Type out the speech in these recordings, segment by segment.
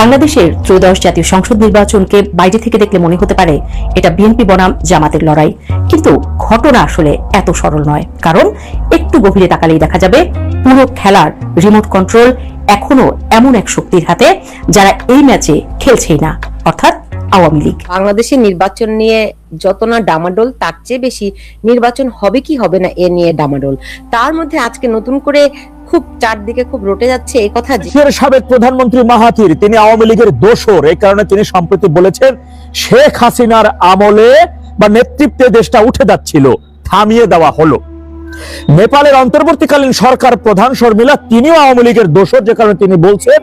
বাংলাদেশের ত্রয়োদশ জাতীয় সংসদ নির্বাচনকে বাইরে থেকে দেখলে মনে হতে পারে এটা বিএনপি বনাম জামাতের লড়াই, কিন্তু ঘটনা আসলে এত সরল নয়। কারণ একটু গভীরে তাকালেই দেখা যাবে পুরো খেলার রিমোট কন্ট্রোল এখনো এমন এক শক্তির হাতে যারা এই ম্যাচে খেলছেই না, অর্থাৎ আওয়ামী লীগ। বাংলাদেশের নির্বাচন নিয়ে যত না ডামাডোল, তার চেয়ে বেশি নির্বাচন হবে কি হবে না এ নিয়ে ডামাডোল। তার মধ্যে আজকে নতুন করে খুব চারদিকে খুব রটে যাচ্ছে এই কথা। সাবেক প্রধানমন্ত্রী মাহাথির তিনি আওয়ামী লীগের দোসর, এই কারণে তিনি সম্প্রতি বলেছেন শেখ হাসিনার আমলে বা নেতৃত্বে দেশটা উঠে যাচ্ছিল, থামিয়ে দেওয়া হলো। নেপালের অন্তর্বর্তীকালীন সরকার প্রধান শর্মিলা তিনিও আওয়ামী লীগের দোসর, যে কারণে তিনি বলছেন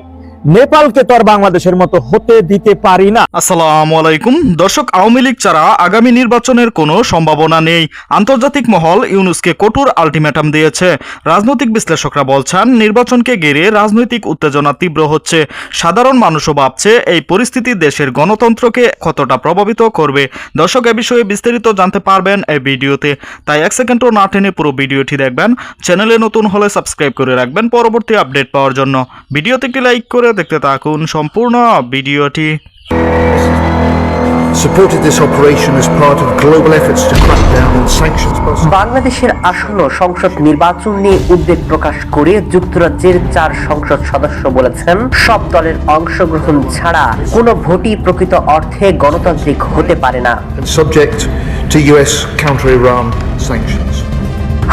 নেপালকে তো আর বাংলাদেশের মতো হতে দিতে পারি না। আসসালামু আলাইকুম দর্শক, আওয়ামী লীগ ছাড়া আগামী নির্বাচনের কোনো সম্ভাবনা নেই। আন্তর্জাতিক মহল ইউনুসকে কঠোর আলটিমেটাম দিয়েছে। রাজনৈতিক বিশ্লেষকরা বলছেন নির্বাচনকে ঘিরে রাজনৈতিক উত্তেজনা তীব্র হচ্ছে। সাধারণ মানুষও ভাবছে এই পরিস্থিতি দেশের গণতন্ত্রকে কতটা প্রভাবিত করবে। দর্শক, এ বিষয়ে বিস্তারিত জানতে পারবেন এই ভিডিওতে, তাই এক সেকেন্ডও না টেনে পুরো ভিডিওটি দেখবেন। চ্যানেলে নতুন হলে সাবস্ক্রাইব করে রাখবেন পরবর্তী আপডেট পাওয়ার জন্য। ভিডিওতে একটি লাইক করে দেখতে থাকুন সম্পূর্ণ ভিডিওটি। Supported this operation as part of global efforts to crack down on sanctions. বাংলাদেশের আসন্ন সংসদ নির্বাচন নিয়ে উদ্বেগ প্রকাশ করে যুক্তরাজ্যের 4 সংসদ সদস্য বলেছেন সব দলের অংশগ্রহণ ছাড়া কোনো ভোটই প্রকৃত অর্থে গণতান্ত্রিক হতে পারে না। Subject to US counter-Iran sanctions.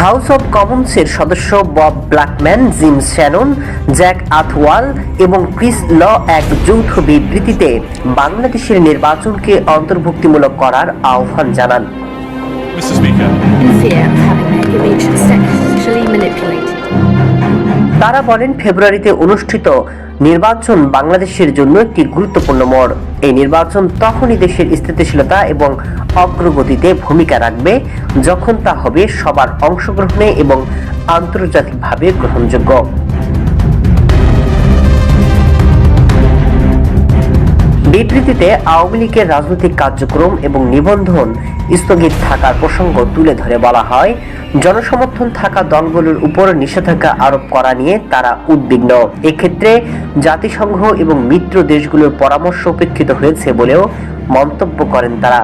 House of কমন্সের সদস্য Bob Blackman, Jim Shannon, Jack Athwal এবং ক্রিস ল এক যৌথ বিবৃতিতে বাংলাদেশের নির্বাচনকে অন্তর্ভুক্তিমূলক করার আহ্বান জানান। তারা বলেন ফেব্রুয়ারিতে অনুষ্ঠিত নির্বাচন বাংলাদেশের জন্য একটি গুরুত্বপূর্ণ মোড়। এই নির্বাচন তখনই দেশের স্থিতিশীলতা এবং অগ্রগতিতে ভূমিকা রাখবে যখন তা হবে সবার অংশগ্রহণে এবং আন্তর্জাতিকভাবে গ্রহণযোগ্য। বিবৃতিতে আওয়ামী লীগের রাজনৈতিক কার্যক্রম এবং নিবন্ধন স্থগিত থাকার প্রসঙ্গ তুলে ধরে বলা হয়, জনসমর্থন থাকা দলগুলোর উপর নিষেধাজ্ঞা আরোপ করা নিয়ে তারা উদ্বিগ্ন। এক্ষেত্রে জাতিসংঘ এবং মিত্র দেশগুলোর পরামর্শ উপেক্ষিত হয়েছে বলেও মন্তব্য করেন তারা।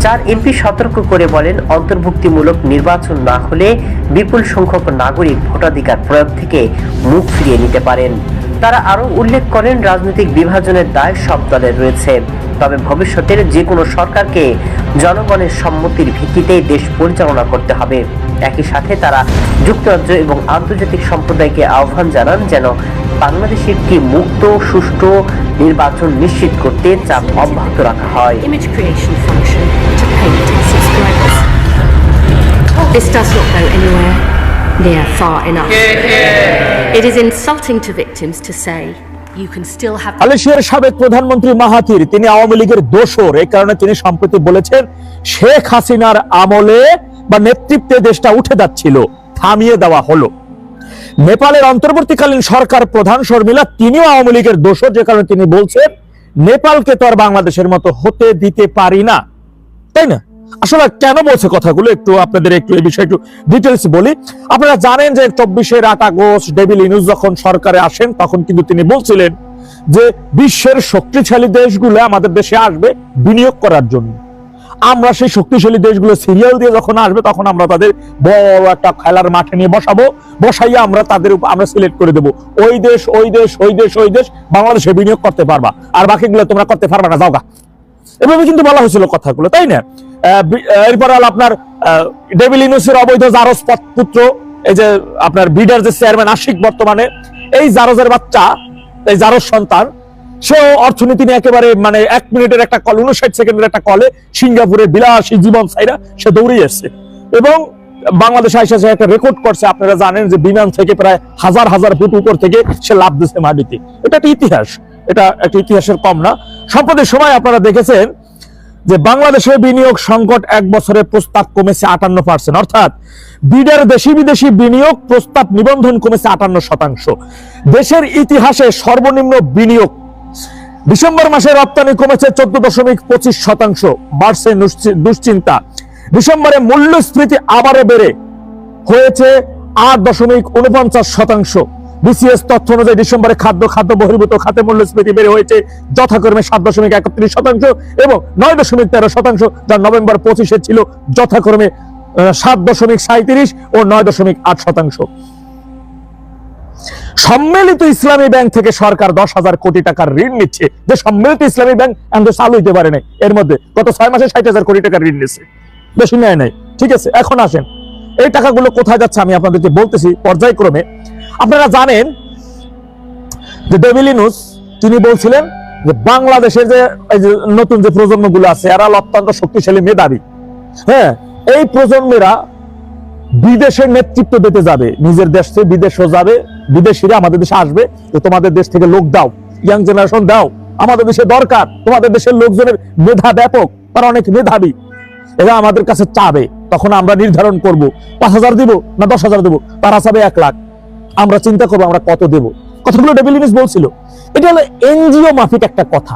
4 এমপি সতর্ক করে বলেন অন্তর্ভুক্তিমূলক নির্বাচন না হলে বিপুল সংখ্যক নাগরিক ভোটাধিকার প্রয়োগ থেকে মুখ ফিরিয়ে নিতে পারেন। তারা আরো উল্লেখ করেন রাজনৈতিক বিভাজনের দায় সব দলের রয়েছে, তবে ভবিষ্যতের যে কোনো সরকারকে জনগণের সম্মতির ভিত্তিতে দেশ পরিচালনা করতে হবে। একই সাথে তারা যুক্তরাজ্য এবং আন্তর্জাতিক সম্প্রদায়কে আহ্বান জানান যেন বাংলাদেশে একটি মুক্ত সুষ্ঠু নির্বাচন নিশ্চিত করতে চাপ অব্যাহত রাখা হয়। This does not go anywhere near far enough. It is insulting to victims to say you can still have. মালয়েশিয়ার সাবেক প্রধানমন্ত্রী মাহাথির তিনি আওয়ামী লীগের দোসর, এই কারণে তিনি সম্প্রতি বলেছেন শেখ হাসিনার আমলে বা নেতৃত্বে দেশটা উঠে যাচ্ছিল, থামিয়ে দেওয়া হলো। নেপালের অন্তর্বর্তীকালীন সরকার প্রধান শর্মিলা তিনিও আওয়ামী লীগের দোসর, যে কারণে তিনি বলছেন নেপালকে তো আর বাংলাদেশের মতো হতে দিতে পারি না। তাই না? আসলে কেন বলছে কথাগুলো একটু আপনাদের একটু এই বিষয়ে একটু ডিটেইলস বলি। আপনারা জানেন যে 24 আগস্ট ডেভিল ইনুস যখন সরকারে আসেন তখন কিন্তু তিনি বলছিলেন যে বিশ্বের শক্তিশালী দেশগুলো আমাদের দেশে আসবে বিনিয়োগ করার জন্য। আমরা সেই শক্তিশালী দেশগুলো সিরিয়াল দিয়ে যখন আসবে তখন আমরা তাদের বড় একটা খেলার মাঠে নিয়ে বসাইয়া আমরা তাদের আমরা সিলেক্ট করে দেবো ওই দেশ ওই দেশ ওই দেশ ওই দেশ বাংলাদেশে বিনিয়োগ করতে পারবা, আর বাকিগুলো তোমরা করতে পারবা না, যাওগা। এভাবে কিন্তু বলা হয়েছিল কথাগুলো, তাই না? এরপর আপনার ডেভিল ইনুসের অবৈধ জারজ পুত্র, এই যে আপনার বিডার যে চেয়ারম্যান আশিক, বর্তমানে এই জারজের বাচ্চা, এই জারজ সন্তান, সে অর্থনীতি নিয়ে একেবারে মানে 1 মিনিটের একটা কল, 59 সেকেন্ডের একটা কলে সিঙ্গাপুরের বিলাসী জীবন ছাইরা সে দৌড়ে এসছে এবং বাংলাদেশে এসে একটা রেকর্ড করছে। আপনারা জানেন যে বিমান থেকে প্রায় হাজার হাজার ফুট উপর থেকে সে লাফ দিচ্ছে মাটিতে। এটা একটা ইতিহাস, এটা একটা ইতিহাসের কম না। সম্প্রতি সময় আপনারা দেখেছেন যে বাংলাদেশের বিনিয়োগ সংকট 1 বছরে প্রস্তাব কমেছে 58%, অর্থাৎ বিডের দেশি বিদেশি বিনিয়োগ প্রস্তাব নিবন্ধন কমেছে 58%। দেশের ইতিহাসে সর্বনিম্ন বিনিয়োগ। ডিসেম্বর মাসে রপ্তানি কমেছে 14.25%, বাড়ছে দুশ্চিন্তা। ডিসেম্বরে মূল্যস্ফীতি আবারও বেড়ে হয়েছে 8.49%। বিসিএস তথ্য অনুযায়ী ডিসেম্বরে খাদ্য বহির্ভূত খাতে মূল্যস্ফীতি বেড়ে হয়েছে যথাক্রমে 7.31% এবং 9.13%, যা নভেম্বর 25-এ ছিল যথাক্রমে 7.37 ও 9.8%। সম্মিলিত ইসলামী ব্যাংক থেকে সরকার 10,000 কোটি টাকার ঋণ নিচ্ছে, যে সম্মিলিত ইসলামী ব্যাংক এখন চালু হইতে পারে নাই, এর মধ্যে গত 6 মাসে 60,000 কোটি টাকার ঋণ নিচ্ছে, বেশি নেয় নাই। ঠিক আছে, এখন আসেন এই টাকাগুলো কোথায় যাচ্ছে আমি আপনাদেরকে বলতেছি পর্যায়ক্রমে। আপনারা জানেন যে ডেভিল ইউনূস তিনি বলছিলেন যে বাংলাদেশের যে নতুন যে প্রজন্মগুলো আছে এরা অত্যন্ত শক্তিশালী মেধাবী, হ্যাঁ, এই প্রজন্মেরা বিদেশের নেতৃত্ব দিতে যাবে, নিজের দেশ থেকে বিদেশও যাবে, বিদেশিরা আমাদের দেশে আসবে, তো তোমাদের দেশ থেকে লোক দাও, ইয়াং জেনারেশন দাও, আমাদের দেশে দরকার, তোমাদের দেশের লোকজনের মেধা ব্যাপক, তারা অনেক মেধাবী, এরা আমাদের কাছে চাবে, তখন আমরা নির্ধারণ করব 5,000 দিব না 10,000 দেবো, তারা চাবে 1 লাখ, আমরা চিন্তা করবো আমরা কত দেব। কথাগুলো ডেভিল ইউনূস বলছিল। এটা হলো এনজিও মাফিক একটা কথা।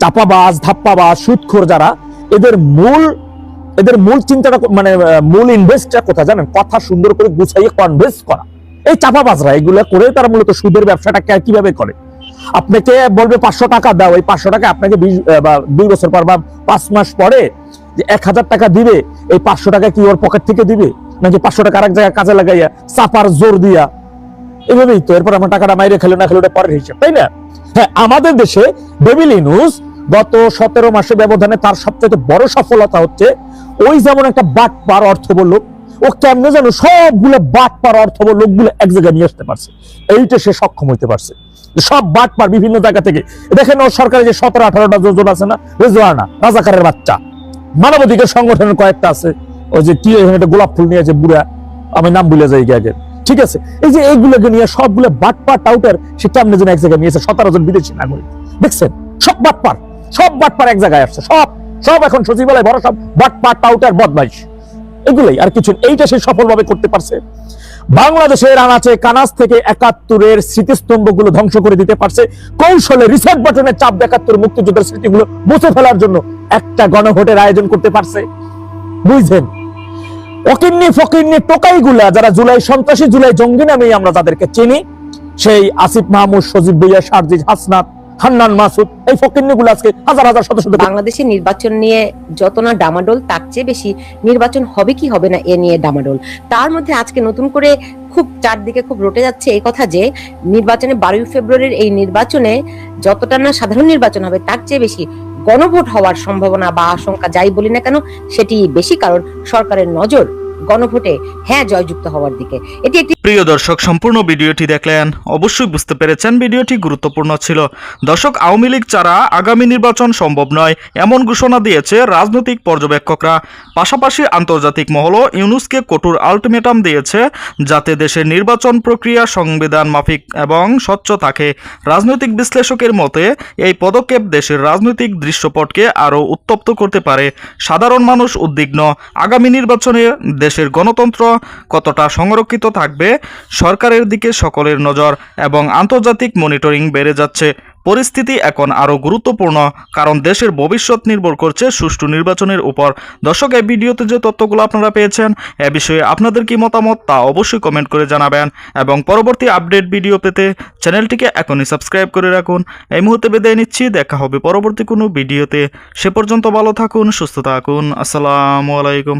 চাপাবাজ, ধাপ্পাবাজ, সুদখোর যারা, এদের মূল চিন্তাটা মানে মূল ইনভেস্টটা কোথায় জানেন? কথা সুন্দর করে গুছাইয়ে কনভেন্স করা। এই চাপাবাজরা এগুলো করে তারা মূলত সুদের ব্যবসাটা কিভাবে করে? আপনাকে বলবে 500 টাকা দাও, এই 500 টাকা আপনাকে 2 বছর পর বা 5 মাস পরে যে 1,000 টাকা দিবে, এই 500 টাকা কি ওর পকেট থেকে দিবে নাকি 500 টাকা আরেক জায়গায় কাজে লাগাইয়া চাপার জোর দিয়া? এভাবেই তো এরপর আমরা টাকাটা মাইরে খেলে না খেলে ওটা পরের হিসাব, তাই না? হ্যাঁ, আমাদের দেশে ডেভিল ইউনূস গত 17 মাসের ব্যবধানে তার সবচেয়ে বড় সফলতা হচ্ছে ওই যেমন একটা বাটপার অর্থবহ লোক, ও কেমনে যেন সবগুলো বাটপার অর্থবহ লোকগুলো এক জায়গায় নিয়ে আসতে পারছে। এইটা সে সক্ষম হইতে পারছে। সব বাটপার বিভিন্ন জায়গা থেকে, দেখেন ও সরকারের যে 17-18টা যোজনা আছে না, রেজওয়ানা রাজাকারের বাচ্চা, মানবাধিকার সংগঠনের কয়েকটা আছে, ওই যে কি একটা গোলাপ ফুল নিয়ে যে বুড়া, আমি নাম ভুলে যাই আগে, ঠিক আছে, এই যে এইগুলোকে নিয়ে সবগুলো বাটপার টাউটার সে কেমনে যেন এক জায়গায় নিয়েছে। 17 জন বিদেশি নাগরিক, দেখছেন সব বাটপার এক জায়গায় আসছে, সব এখন সচিবালয় বড় সব বাটপার টাউটার বদমাইশ, এগুলাই আর কিছু। এইটা সে সফলভাবে করতে পারছে। বাংলাদেশের আনাচে কানাচ থেকে 71-এর স্মৃতিস্তম্ভগুলো ধ্বংস করে দিতে পারছে, কৌশলে রিসেট বাটনে চাপ 71 মুক্তিযুদ্ধের স্মৃতিগুলো মুছে ফেলার জন্য একটা গণভোটের আয়োজন করতে পারছে। বুঝছেন? ফকিন্নি টোকাইগুলা যারা জুলাই সন্ত্রাসী, জুলাই জঙ্গি নামে আমরা যাদেরকে চিনি, সেই আসিফ মাহমুদ, সজীব ভুইয়া, সারজিজ, হাসনাত, হান্নান মাসুদ, এই ফকিন্নিগুলো আজকে হাজার শত বাংলাদেশের নির্বাচন নিয়ে যত না ডামাডোল, তার চেয়ে বেশি নির্বাচন হবে কি হবে না এ নিয়ে ডামাডোল। তার মধ্যে আজকে নতুন করে খুব চারদিকে খুব রটে যাচ্ছে এই কথা যে নির্বাচনে 12 ফেব্রুয়ারির এই নির্বাচনে যতটা না সাধারণ নির্বাচন হবে তার চেয়ে বেশি গণভোট হওয়ার সম্ভাবনা বা আশঙ্কা যাই বলি না কেন সেটি বেশি, কারণ সরকারের নজর গণভোটে হ্যাঁ জয়যুক্ত হওয়ার দিকে। এটি একটি প্রিয় দর্শক, সম্পূর্ণ ভিডিওটি দেখলেন, অবশ্যই বুঝতে পেরেছেন ভিডিওটি গুরুত্বপূর্ণ ছিল। দর্শক, আওয়ামী লীগ ছাড়া আগামী নির্বাচন সম্ভব নয় এমন ঘোষণা দিয়েছে রাজনৈতিক পর্যবেক্ষকরা। পাশাপাশি আন্তর্জাতিক মহলও ইউনূসকে কঠোর আলটিমেটাম দিয়েছে যাতে দেশের নির্বাচন প্রক্রিয়া সংবিধান মাফিক এবং স্বচ্ছ থাকে। রাজনৈতিক বিশ্লেষকের মতে এই পদক্ষেপ দেশের রাজনৈতিক দৃশ্যপটকে আরও উত্তপ্ত করতে পারে। সাধারণ মানুষ উদ্বিগ্ন, আগামী নির্বাচনে দেশের গণতন্ত্র কতটা সংরক্ষিত থাকবে সরকারের দিকে সকলের নজর এবং আন্তর্জাতিক মনিটরিং বেড়ে যাচ্ছে। পরিস্থিতি এখন আরও গুরুত্বপূর্ণ কারণ দেশের ভবিষ্যৎ নির্ভর করছে সুষ্ঠু নির্বাচনের উপর। দর্শক, এই ভিডিওতে যে তথ্যগুলো আপনারা পেয়েছেন এ বিষয়ে আপনাদের কি মতামত তা অবশ্যই কমেন্ট করে জানাবেন এবং পরবর্তী আপডেট ভিডিও পেতে চ্যানেলটিকে এখনই সাবস্ক্রাইব করে রাখুন। এই মুহূর্তে বিদায় নিচ্ছি, দেখা হবে পরবর্তী কোনো ভিডিওতে। সে পর্যন্ত ভালো থাকুন, সুস্থ থাকুন। আসসালামু আলাইকুম।